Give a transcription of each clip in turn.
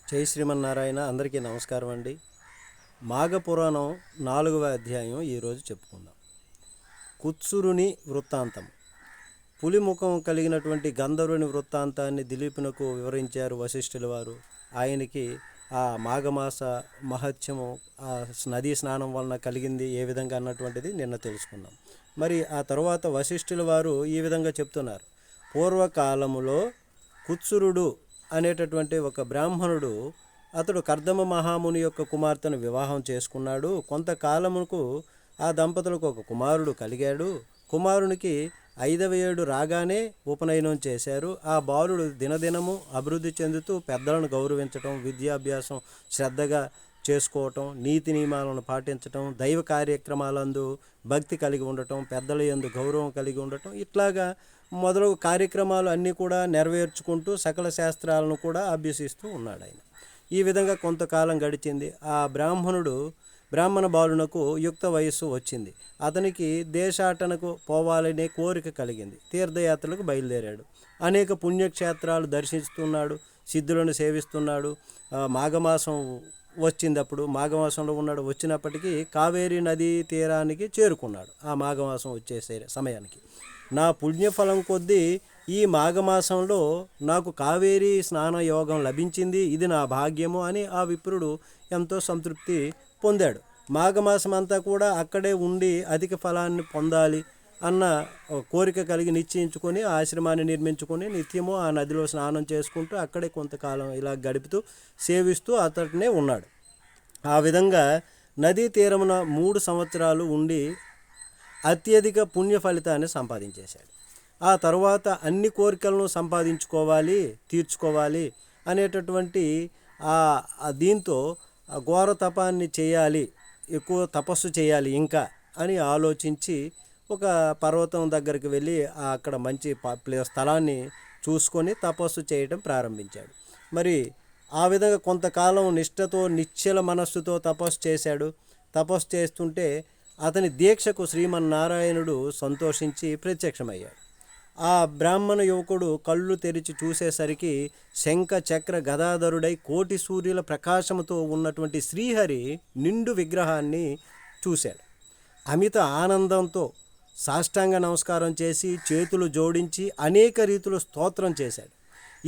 జై శ్రీమన్నారాయణ. అందరికీ నమస్కారం అండి. మాఘపురాణం 4వ అధ్యాయం ఈరోజు చెప్పుకుందాం. కుత్సురుని వృత్తాంతం. పులిముఖం కలిగినటువంటి గంధర్వుని వృత్తాంతాన్ని దిలీపునకు వివరించారు వశిష్ఠుల వారు. ఆయనకి ఆ మాఘమాస మహత్యము ఆ నదీ స్నానం వలన కలిగింది ఏ విధంగా అన్నటువంటిది నిన్న తెలుసుకున్నాం. మరి ఆ తర్వాత వశిష్ఠుల వారు ఈ విధంగా చెప్తున్నారు. పూర్వకాలములో కుత్సురుడు అనేటటువంటి ఒక బ్రాహ్మణుడు, అతడు కర్దమ మహాముని యొక్క కుమార్తెను వివాహం చేసుకున్నాడు. కొంతకాలముకు ఆ దంపతులకు ఒక కుమారుడు కలిగాడు. కుమారునికి 5వ ఏడు రాగానే ఉపనయనం చేశారు. ఆ బాలుడు దినదినము అభివృద్ధి చెందుతూ పెద్దలను గౌరవించటం, విద్యాభ్యాసం శ్రద్ధగా చేసుకోవటం, నీతి నియమాలను పాటించటం, దైవ కార్యక్రమాలందు భక్తి కలిగి ఉండటం, పెద్దల యందు గౌరవం కలిగి ఉండటం, ఇట్లాగా మొదలగు కార్యక్రమాలు అన్నీ కూడా నెరవేర్చుకుంటూ సకల శాస్త్రాలను కూడా అభ్యసిస్తూ ఉన్నాడు ఆయన. ఈ విధంగా కొంతకాలం గడిచింది. ఆ బ్రాహ్మణ బాలునకు యుక్త వయస్సు వచ్చింది. అతనికి దేశాటనకు పోవాలనే కోరిక కలిగింది. తీర్థయాత్రలకు బయలుదేరాడు. అనేక పుణ్యక్షేత్రాలు దర్శిస్తున్నాడు, సిద్ధులను సేవిస్తున్నాడు. మాఘమాసం వచ్చింది. అప్పుడు మాఘమాసంలో ఉన్నాడు. వచ్చినప్పటికీ కావేరీ నదీ తీరానికి చేరుకున్నాడు. ఆ మాఘమాసం వచ్చేసే సమయానికి నా పుణ్యఫలం కొద్దీ ఈ మాఘమాసంలో నాకు కావేరీ స్నాన యోగం లభించింది, ఇది నా భాగ్యము అని ఆ విప్రుడు ఎంతో సంతృప్తి పొందాడు. మాఘమాసం అంతా కూడా అక్కడే ఉండి అధిక ఫలాన్ని పొందాలి అన్న కోరిక కలిగి నిశ్చయించుకొని ఆశ్రమాన్ని నిర్మించుకొని నిత్యము ఆ నదిలో స్నానం చేసుకుంటూ అక్కడే కొంతకాలం ఇలా గడుపుతూ సేవిస్తూ అతడినే ఉన్నాడు. ఆ విధంగా నదీ తీరమున 3 సంవత్సరాలు ఉండి అత్యధిక పుణ్య ఫలితాన్ని సంపాదించేశాడు. ఆ తరువాత అన్ని కోరికలను తీర్చుకోవాలి అనేటటువంటి దీంతో ఘోర తపాన్ని చేయాలి, ఎక్కువ తపస్సు చేయాలి ఇంకా అని ఆలోచించి ఒక పర్వతం దగ్గరికి వెళ్ళి అక్కడ మంచి స్థలాన్ని చూసుకొని తపస్సు చేయడం ప్రారంభించాడు. మరి ఆ విధంగా కొంతకాలం నిష్ఠతో నిశ్చల మనస్సుతో తపస్సు చేశాడు. తపస్సు చేస్తుంటే అతని దీక్షకు శ్రీమన్నారాయణుడు సంతోషించి ప్రత్యక్షమయ్యాడు. ఆ బ్రాహ్మణ యువకుడు కళ్ళు తెరిచి చూసేసరికి శంఖ చక్ర గదాధరుడై కోటి సూర్యుల ప్రకాశముతో ఉన్నటువంటి శ్రీహరి నిండు విగ్రహాన్ని చూశాడు. అమిత ఆనందంతో సాష్టాంగ నమస్కారం చేసి చేతులు జోడించి అనేక రీతులు స్తోత్రం చేశాడు.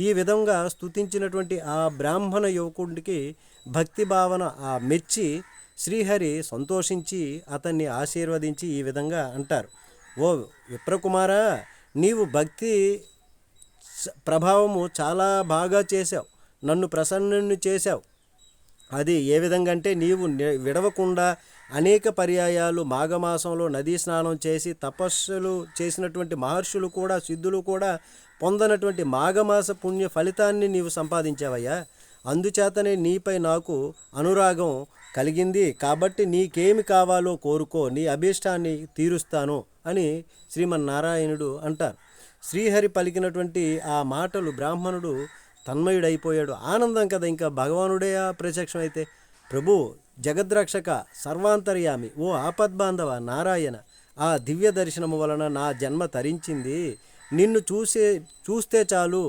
ఈ విధంగా స్తుతించినటువంటి ఆ బ్రాహ్మణ యువకుడికి భక్తి భావన మెచ్చి శ్రీహరి సంతోషించి అతన్ని ఆశీర్వదించి ఈ విధంగా అంటారు. ఓ విప్రకుమారా, నీవు భక్తి ప్రభావము చాలా బాగా చేశావు, నన్ను ప్రసన్నుని చేశావు. అది ఏ విధంగా అంటే నీవు విడవకుండా అనేక పర్యాయాలు మాఘమాసంలో నదీ స్నానం చేసి తపస్సులు చేసినటువంటి మహర్షులు కూడా సిద్ధులు కూడా పొందనటువంటి మాఘమాస పుణ్య ఫలితాన్ని నీవు సంపాదించావయ్యా. అందుచేతనే నీపై నాకు అనురాగం కలిగింది. కాబట్టి నీకేమి కావాలో కోరుకో, నీ అభీష్టాన్ని తీరుస్తాను అని శ్రీమన్నారాయణుడు అంటారు. శ్రీహరి పలికినటువంటి ఆ మాటలు బ్రాహ్మణుడు తన్మయుడైపోయాడు. ఆనందం కదా, ఇంకా భగవానుడే ప్రత్యక్షమైతే. ప్రభు, జగద్రక్షక, సర్వాంతర్యామి, ఓ ఆపద్బాంధవ నారాయణ, ఆ దివ్య దర్శనము వలన నా జన్మ తరించింది. నిన్ను చూస్తే చాలు,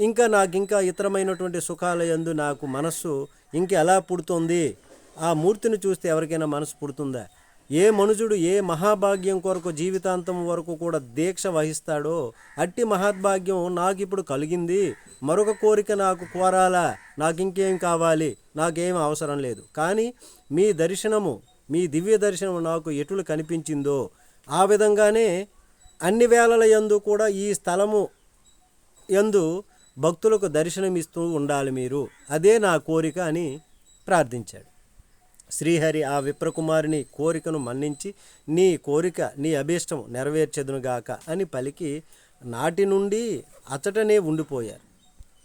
ఇంకా నాకింకా ఇతరమైనటువంటి సుఖాలయందు నాకు మనస్సు ఇంకెలా పుడుతుంది? ఆ మూర్తిని చూస్తే ఎవరికైనా మనసు పుడుతుందా? ఏ మనుజుడు ఏ మహాభాగ్యం కొరకు జీవితాంతం వరకు కూడా దీక్ష వహిస్తాడో అట్టి మహాద్భాగ్యం నాకు ఇప్పుడు కలిగింది. మరొక కోరిక నాకు కోరాలా? నాకింకేం కావాలి? నాకేం అవసరం లేదు. కానీ మీ దర్శనము, మీ దివ్య దర్శనము నాకు ఎటులు కనిపించిందో ఆ విధంగానే అన్ని వేళల యందు కూడా ఈ స్థలము యందు భక్తులకు దర్శనమిస్తూ ఉండాలి మీరు, అదే నా కోరిక అని ప్రార్థించాడు. శ్రీహరి ఆ విప్రకుమారుని కోరికను మన్నించి నీ కోరిక, నీ అభీష్టం నెరవేర్చెదునుగాక అని పలికి నాటి నుండి అచటనే ఉండిపోయారు.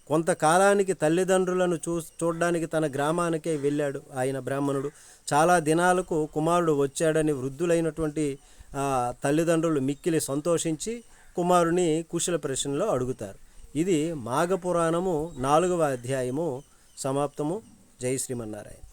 కొంతకాలానికి తల్లిదండ్రులను చూడడానికి తన గ్రామానికే వెళ్ళాడు ఆయన బ్రాహ్మణుడు. చాలా దినాలకు కుమారుడు వచ్చాడని వృద్ధులైనటువంటి తల్లిదండ్రులు మిక్కిలి సంతోషించి కుమారుని కుశల ప్రశ్నలో అడుగుతారు. ఇది మాఘపురాణము 4వ అధ్యాయము సమాప్తము. జై శ్రీమన్నారాయణ.